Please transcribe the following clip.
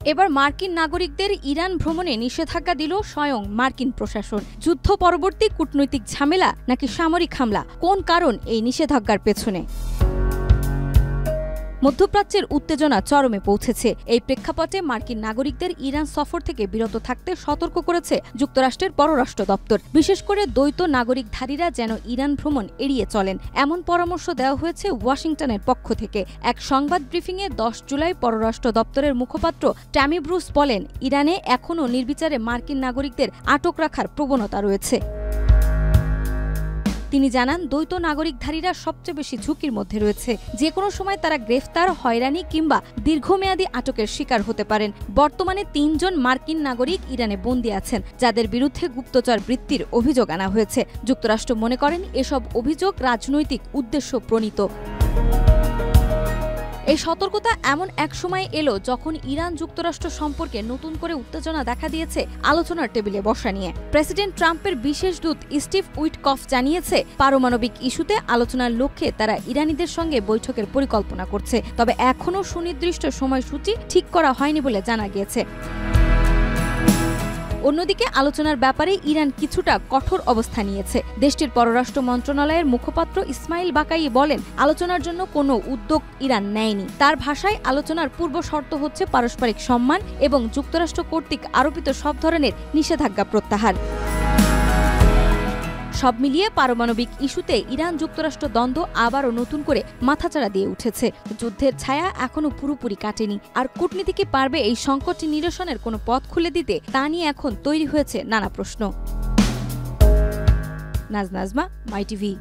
এবার মার্কিন নাগরিকদের ইরান ভ্রমণে নিষেধাজ্ঞা দিল স্বয়ং মার্কিন প্রশাসন। যুদ্ধ পরবর্তী কূটনৈতিক ঝামেলা নাকি সামরিক হামলা, কোন কারণ এই নিষেধাজ্ঞার পেছনে? মধ্যপ্রাচ্যের উত্তেজনা চরমে পৌঁছেছে। এই প্রেক্ষাপটে মার্কিন নাগরিকদের ইরান সফর থেকে বিরত থাকতে সতর্ক করেছে যুক্তরাষ্ট্রের পররাষ্ট্র দপ্তর। বিশেষ করে দ্বৈত নাগরিকধারীরা যেন ইরান ভ্রমণ এড়িয়ে চলেন, এমন পরামর্শ দেওয়া হয়েছে ওয়াশিংটনের পক্ষ থেকে। এক সংবাদ ব্রিফিংয়ে 10 জুলাই পররাষ্ট্র দপ্তরের মুখপাত্র ট্যামি ব্রুস বলেন, ইরানে এখনও নির্বিচারে মার্কিন নাগরিকদের আটক রাখার প্রবণতা রয়েছে। তিনি জানান, দ্বৈত নাগরিকধারীরা সবচেয়ে বেশি ঝুঁকির মধ্যে রয়েছে। যে কোনো সময় তারা গ্রেফতার, হয়রানি কিংবা দীর্ঘমেয়াদী আটকের শিকার হতে পারেন। বর্তমানে 3 জন মার্কিন নাগরিক ইরানে বন্দী আছেন, যাদের বিরুদ্ধে গুপ্তচর বৃত্তির অভিযোগ আনা হয়েছে। যুক্তরাষ্ট্র মনে করেন এসব অভিযোগ রাজনৈতিক উদ্দেশ্য প্রণীত। এই সতর্কতা এমন এক সময় এলো যখন ইরান যুক্তরাষ্ট্র সম্পর্কে নতুন করে উত্তেজনা দেখা দিয়েছে আলোচনার টেবিলে বসা নিয়ে। প্রেসিডেন্ট ট্রাম্পের বিশেষ দূত স্টিভ উইটকফ জানিয়েছে, পারমাণবিক ইস্যুতে আলোচনার লক্ষ্যে তারা ইরানিদের সঙ্গে বৈঠকের পরিকল্পনা করছে, তবে এখনও সুনির্দিষ্ট সময়সূচি ঠিক করা হয়নি বলে জানা গিয়েছে। অন্যদিকে আলোচনার ব্যাপারে ইরান কিছুটা কঠোর অবস্থা নিয়েছে। দেশটির পররাষ্ট্র মন্ত্রণালয়ের মুখপাত্র ইসমাইল বাকাই বলেন, আলোচনার জন্য কোনো উদ্যোগ ইরান নেয়নি। তার ভাষায়, আলোচনার পূর্ব শর্ত হচ্ছে পারস্পরিক সম্মান এবং যুক্তরাষ্ট্র কর্তৃক আরোপিত সব ধরনের নিষেধাজ্ঞা প্রত্যাহার। সব মিলিয়ে পারমাণবিক ইস্যুতে ইরান যুক্তরাষ্ট্র দ্বন্দ্ব আবারও নতুন করে মাথাচাড়া দিয়ে উঠেছে। যুদ্ধের ছায়া এখনও পুরোপুরি কাটেনি, আর কূটনীতি কি পারবে এই সংকটটি নিরসনের কোনো পথ খুলে দিতে, তা নিয়ে এখন তৈরি হয়েছে নানা প্রশ্ন। নাজমা, মাই টিভি।